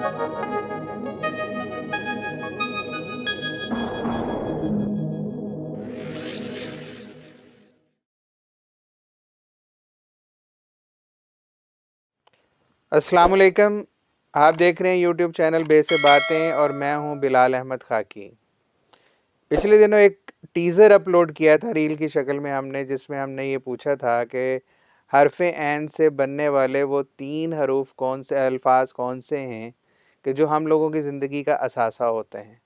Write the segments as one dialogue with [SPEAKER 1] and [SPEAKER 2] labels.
[SPEAKER 1] अस्सलाम वालेकुम। आप देख रहे हैं यूट्यूब चैनल बे से बातें और मैं हूं बिलाल अहमद खाकी। पिछले दिनों एक टीज़र अपलोड किया था रील की शक्ल में हमने, जिसमें हमने ये पूछा था कि हरफ़े ऐन से बनने वाले वो 3 हरूफ कौन से अल्फाज कौन से हैं कि जो हम लोगों की ज़िंदगी का असासा होते हैं,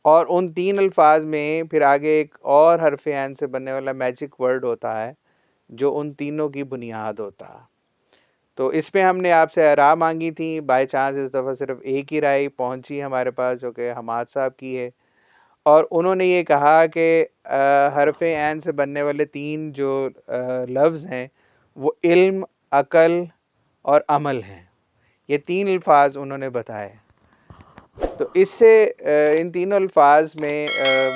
[SPEAKER 1] और उन 3 अल्फाज में फिर आगे एक और हरफ़े ऐन से बनने वाला मैजिक वर्ड होता है जो उन तीनों की बुनियाद होता है। तो इस पे हमने आपसे राय मांगी थी। बाय चांस इस दफ़ा सिर्फ एक ही राय पहुंची हमारे पास, जो कि हमाद साहब की है, और उन्होंने ये कहा कि हरफ़े ऐन से बनने वाले 3 जो लफ्ज़ हैं वो इल्म, अक़ल और अमल हैं। ये 3 अल्फाज उन्होंने बताए। तो इससे इन तीनों अल्फाज में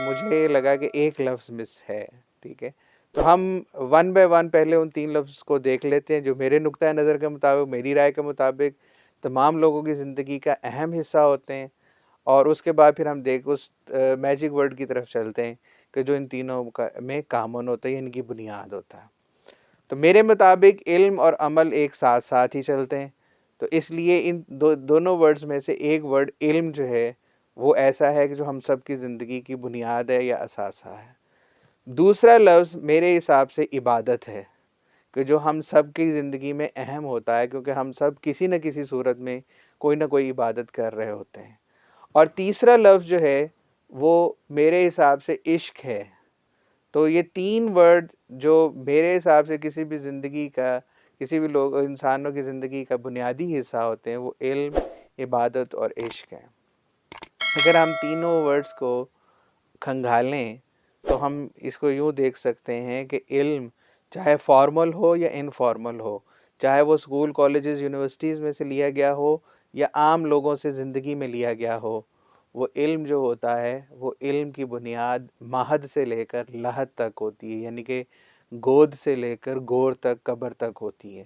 [SPEAKER 1] मुझे लगा कि एक लफ्ज़ मिस है। ठीक है, तो हम वन बाय वन पहले उन 3 लफ्ज़ को देख लेते हैं जो मेरे नुक्ता नज़र के मुताबिक, मेरी राय के मुताबिक तमाम लोगों की ज़िंदगी का अहम हिस्सा होते हैं, और उसके बाद फिर हम उस मैजिक वर्ड की तरफ चलते हैं कि जो इन तीनों का में कॉमन होता है, इनकी बुनियाद होता है। तो मेरे मुताबिक इल्म और अमल एक साथ साथ ही चलते हैं। तो इसलिए इन दोनों वर्ड्स में से एक वर्ड इल्म जो है वो ऐसा है कि जो हम सब की ज़िंदगी की बुनियाद है या असासा है। दूसरा लफ्ज़ मेरे हिसाब से इबादत है कि जो हम सब की ज़िंदगी में अहम होता है, क्योंकि हम सब किसी न किसी सूरत में कोई ना कोई इबादत कर रहे होते हैं। और तीसरा लफ्ज़ जो है वो मेरे हिसाब से इश्क है। तो ये 3 वर्ड जो मेरे हिसाब से किसी भी ज़िंदगी का, किसी भी लोग इंसानों की ज़िंदगी का बुनियादी हिस्सा होते हैं, वो इल्म, इबादत और इश्क है। अगर हम तीनों वर्ड्स को खंगालें तो हम इसको यूँ देख सकते हैं कि इल्म चाहे फॉर्मल हो या इनफॉर्मल हो, चाहे वो स्कूल, कॉलेजेस, यूनिवर्सिटीज़ में से लिया गया हो या आम लोगों से ज़िंदगी में लिया गया हो, वो इल्म जो होता है वो इल्म की बुनियाद महद से लेकर लहद तक होती है, यानी कि गोद से लेकर गोर तक, कब्र तक होती है।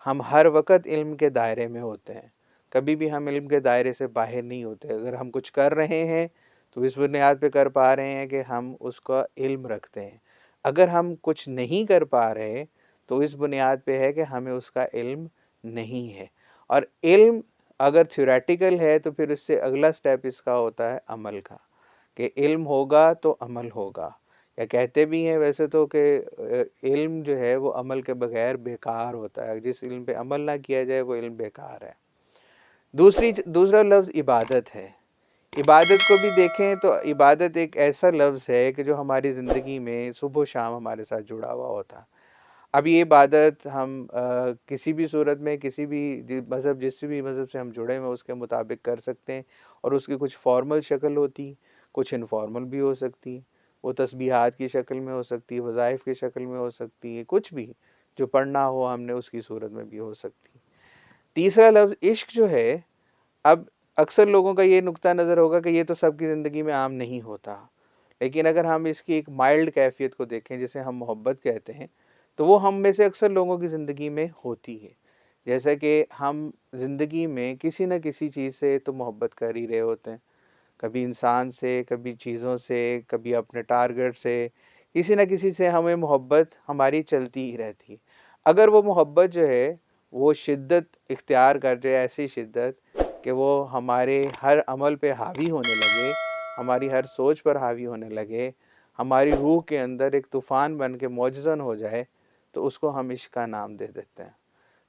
[SPEAKER 1] हम हर वक्त इल्म के दायरे में होते हैं, कभी भी हम इल्म के दायरे से बाहर नहीं होते। अगर हम कुछ कर रहे हैं तो इस बुनियाद पे कर पा रहे हैं कि हम उसका इल्म रखते हैं। अगर हम कुछ नहीं कर पा रहे तो इस बुनियाद पे है कि हमें उसका इल्म नहीं है। और इल्म अगर थ्योरेटिकल है तो फिर उससे अगला स्टेप इसका होता है अमल का, कि इल्म होगा तो अमल होगा। या कहते भी हैं वैसे तो कि इल्म जो है वो अमल के बगैर बेकार होता है, जिस इल्म पे अमल ना किया जाए वो इल्म बेकार है। दूसरा लफ्ज़ इबादत है। इबादत को भी देखें तो इबादत एक ऐसा लफ्ज़ है कि जो हमारी ज़िंदगी में सुबह शाम हमारे साथ जुड़ा हुआ होता है। अब ये इबादत हम किसी भी सूरत में, किसी भी मज़हब, जिस भी मज़हब से हम जुड़े हुए हैं उसके मुताबिक कर सकते हैं, और उसकी कुछ फॉर्मल शक्ल होती, कुछ इनफॉर्मल भी हो सकती। वो तस्बीहात की शक्ल में हो सकती है, वज़ाइफ की शक्ल में हो सकती है, कुछ भी जो पढ़ना हो हमने उसकी सूरत में भी हो सकती। तीसरा लफ्ज़ इश्क जो है, अब अक्सर लोगों का ये नुक्ता नज़र होगा कि ये तो सबकी ज़िंदगी में आम नहीं होता, लेकिन अगर हम इसकी एक माइल्ड कैफियत को देखें, जिसे हम मोहब्बत कहते हैं, तो वो हम में से अक्सर लोगों की ज़िंदगी में होती है। जैसे कि हम ज़िंदगी में किसी न किसी चीज़ से तो मोहब्बत कर ही रहे होते हैं, कभी इंसान से, कभी चीज़ों से, कभी अपने टारगेट से, किसी न किसी से हमें मोहब्बत हमारी चलती ही रहती है। अगर वो मोहब्बत जो है वो शिद्दत इख्तियार कर जाए, ऐसी शिद्दत कि वो हमारे हर अमल पे हावी होने लगे, हमारी हर सोच पर हावी होने लगे, हमारी रूह के अंदर एक तूफ़ान बन के मौजज़न हो जाए, तो उसको हम इश्क का नाम दे देते हैं।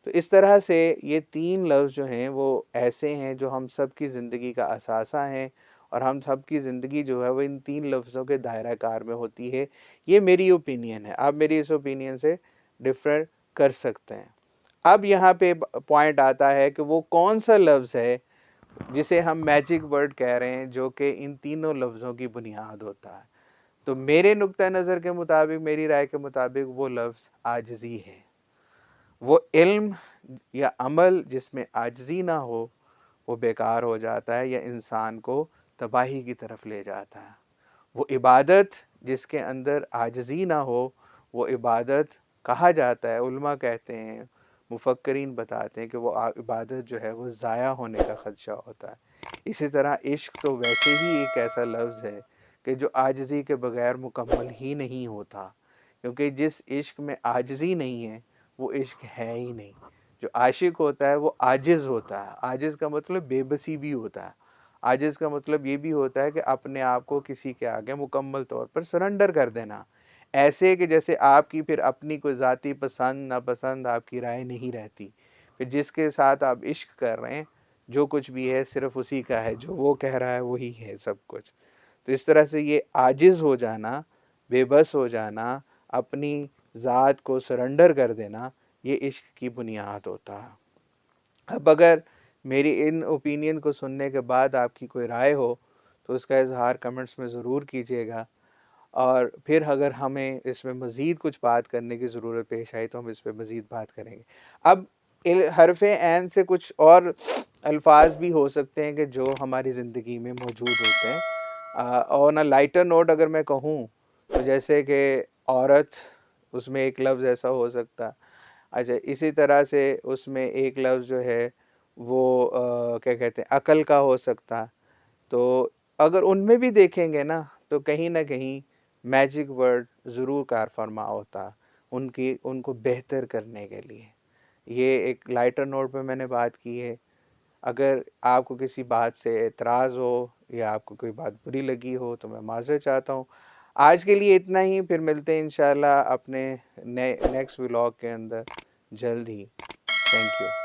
[SPEAKER 1] तो इस तरह से ये 3 लफ्ज़ जो हैं वो ऐसे हैं जो हम सब की ज़िंदगी का असासा हैं, और हम सब की ज़िंदगी जो है वो इन 3 लफ्ज़ों के दायरा कार में होती है। ये मेरी ओपिनियन है, आप मेरी इस ओपिनियन से डिफ़र कर सकते हैं। अब यहाँ पे पॉइंट आता है कि वो कौन सा लफ्ज़ है जिसे हम मैजिक वर्ड कह रहे हैं, जो कि इन तीनों लफ्ज़ों की बुनियाद होता है। तो मेरे नुक्ता नज़र के मुताबिक, मेरी राय के मुताबिक वो लफ्ज़ आजिज़ी है। वो इल्म या अमल जिसमें आजिज़ी ना हो वो बेकार हो जाता है या इंसान को तबाही की तरफ ले जाता है। वो इबादत जिसके अंदर आजिज़ी ना हो, वो इबादत कहा जाता है, उलमा कहते हैं, مفکرین بتاتے ہیں کہ وہ عبادت جو ہے وہ ضائع ہونے کا خدشہ ہوتا ہے۔ اسی طرح عشق تو ویسے ہی ایک ایسا لفظ ہے کہ جو عاجزی کے بغیر مکمل ہی نہیں ہوتا، کیونکہ جس عشق میں عاجزی نہیں ہے وہ عشق ہے ہی نہیں۔ جو عاشق ہوتا ہے وہ عاجز ہوتا ہے۔ عاجز کا مطلب بے بسی بھی ہوتا ہے۔ عاجز کا مطلب یہ بھی ہوتا ہے کہ اپنے آپ کو کسی کے آگے مکمل طور پر سرنڈر کر دینا، ایسے کہ جیسے آپ کی پھر اپنی کوئی ذاتی پسند ناپسند آپ کی رائے نہیں رہتی، پھر جس کے ساتھ آپ عشق کر رہے ہیں جو کچھ بھی ہے صرف اسی کا ہے، جو وہ کہہ رہا ہے وہی ہے سب کچھ۔ تو اس طرح سے یہ عاجز ہو جانا، بے بس ہو جانا، اپنی ذات کو سرنڈر کر دینا، یہ عشق کی بنیاد ہوتا ہے۔ اب اگر میری ان اوپینین کو سننے کے بعد آپ کی کوئی رائے ہو تو اس کا اظہار کمنٹس میں ضرور کیجیے گا، اور پھر اگر ہمیں اس میں مزید کچھ بات کرنے کی ضرورت پیش آئی تو ہم اس پہ مزید بات کریں گے۔ اب حرف عین سے کچھ اور الفاظ بھی ہو سکتے ہیں کہ جو ہماری زندگی میں موجود ہوتے ہیں، اور نہ لائٹر نوٹ اگر میں کہوں تو جیسے کہ عورت، اس میں ایک لفظ ایسا ہو سکتا۔ اچھا، اسی طرح سے اس میں ایک لفظ جو ہے وہ کیا کہتے ہیں، عقل کا ہو سکتا۔ تو اگر ان میں بھی دیکھیں گے نا تو کہیں نہ کہیں میجک ورڈ ضرور کار فرما ہوتا ان کو بہتر کرنے کے لیے۔ یہ ایک لائٹر نوٹ پہ میں نے بات کی ہے۔ اگر آپ کو کسی بات سے اعتراض ہو یا آپ کو کوئی بات بری لگی ہو تو میں معذرت چاہتا ہوں۔ آج کے لیے اتنا ہی، پھر ملتے ہیں انشاءاللہ اپنے نیکسٹ ولاگ کے اندر جلد ہی۔ Thank you.